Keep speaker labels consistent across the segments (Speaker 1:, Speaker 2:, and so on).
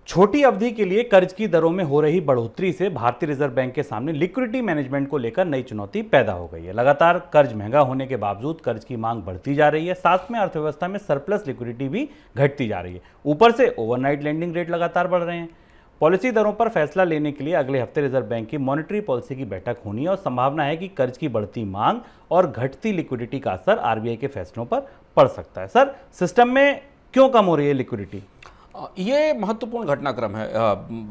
Speaker 1: छोटी अवधि के लिए कर्ज की दरों में हो रही बढ़ोतरी से भारतीय रिजर्व बैंक के सामने लिक्विडिटी मैनेजमेंट को लेकर नई चुनौती पैदा हो गई है। लगातार कर्ज महंगा होने के बावजूद कर्ज की मांग बढ़ती जा रही है, साथ में अर्थव्यवस्था में सरप्लस लिक्विडिटी भी घटती जा रही है। ऊपर से ओवरनाइट लेंडिंग रेट लगातार बढ़ रहे हैं। पॉलिसी दरों पर फैसला लेने के लिए अगले हफ्ते रिजर्व बैंक की मॉनेटरी पॉलिसी की बैठक होनी है और संभावना है कि कर्ज की बढ़ती मांग और घटती लिक्विडिटी का असर आरबीआई के फैसलों पर पड़ सकता है। सर, सिस्टम में क्यों कम हो रही है लिक्विडिटी?
Speaker 2: ये महत्वपूर्ण घटनाक्रम है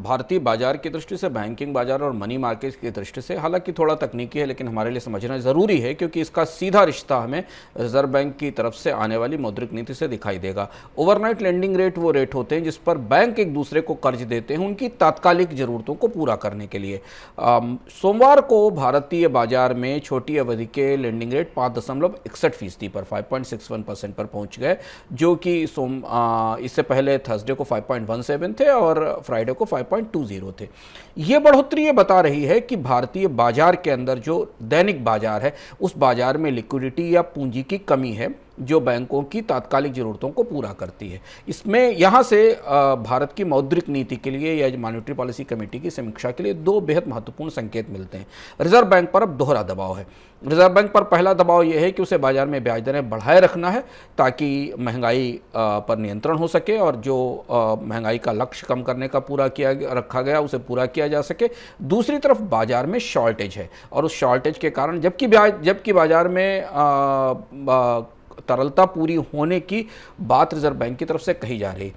Speaker 2: भारतीय बाजार की दृष्टि से, बैंकिंग बाजार और मनी मार्केट की दृष्टि से। हालांकि थोड़ा तकनीकी है, लेकिन हमारे लिए समझना ज़रूरी है क्योंकि इसका सीधा रिश्ता हमें रिजर्व बैंक की तरफ से आने वाली मौद्रिक नीति से दिखाई देगा। ओवरनाइट लेंडिंग रेट वो रेट होते हैं जिस पर बैंक एक दूसरे को कर्ज देते हैं उनकी तात्कालिक ज़रूरतों को पूरा करने के लिए। सोमवार को भारतीय बाजार में छोटी अवधि के लेंडिंग रेट 5.61% पर 5.61% पर पहुँच गए, जो कि इससे पहले थर्सडे को 5.17 थे और फ्राइडे को 5.20 थे। ये बढ़ोतरी ये बता रही है कि भारतीय बाजार के अंदर जो दैनिक बाजार है उस बाजार में लिक्विडिटी या पूंजी की कमी है जो बैंकों की तात्कालिक ज़रूरतों को पूरा करती है। इसमें यहाँ से भारत की मौद्रिक नीति के लिए या मॉनेटरी पॉलिसी कमेटी की समीक्षा के लिए दो बेहद महत्वपूर्ण संकेत मिलते हैं। रिजर्व बैंक पर अब दोहरा दबाव है। रिजर्व बैंक पर पहला दबाव यह है कि उसे बाजार में ब्याज दरें बढ़ाए रखना है ताकि महंगाई पर नियंत्रण हो सके और जो महंगाई का लक्ष्य कम करने का रखा गया उसे पूरा किया जा सके। दूसरी तरफ बाजार में शॉर्टेज है और उस शॉर्टेज के कारण जबकि बाजार में तरलता पूरी होने की बात रिजर्व बैंक की तरफ से कही जा रही।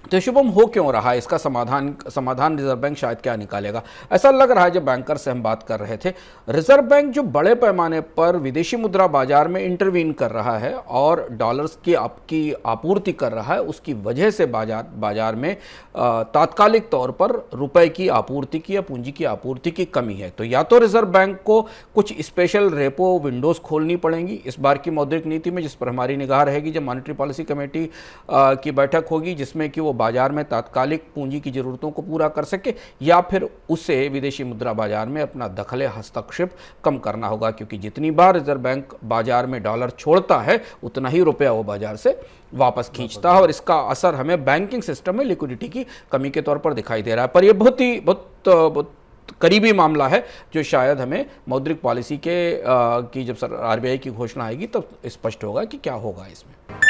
Speaker 2: तो शुभम हो क्यों रहा है, इसका समाधान रिजर्व बैंक शायद क्या निकालेगा? ऐसा लग रहा है जब बैंकर से हम बात कर रहे थे, रिजर्व बैंक जो बड़े पैमाने पर विदेशी मुद्रा बाजार में इंटरवीन कर रहा है और डॉलर्स की आपूर्ति कर रहा है, उसकी वजह से बाजार में तात्कालिक तौर पर रुपए की आपूर्ति की या पूंजी की आपूर्ति की कमी है। तो या तो रिजर्व बैंक को कुछ स्पेशल रेपो विंडोज खोलनी पड़ेंगी इस बार की मौद्रिक नीति में, जिस पर हमारी निगाह रहेगी जब मॉनेटरी पॉलिसी कमेटी की बैठक होगी, जिसमें कि वो बाजार में तात्कालिक पूंजी की जरूरतों को पूरा कर सके, या फिर उसे विदेशी मुद्रा बाजार में अपना दखल हस्तक्षेप कम करना होगा, क्योंकि जितनी बार रिजर्व बैंक बाजार में डॉलर छोड़ता है उतना ही रुपया वो बाजार से वापस खींचता है और इसका असर हमें बैंकिंग सिस्टम में लिक्विडिटी की कमी के तौर पर दिखाई दे रहा है। पर यह बहुत करीबी मामला है जो शायद हमें मौद्रिक पॉलिसी की जब आरबीआई की घोषणा आएगी तब स्पष्ट होगा कि क्या होगा इसमें।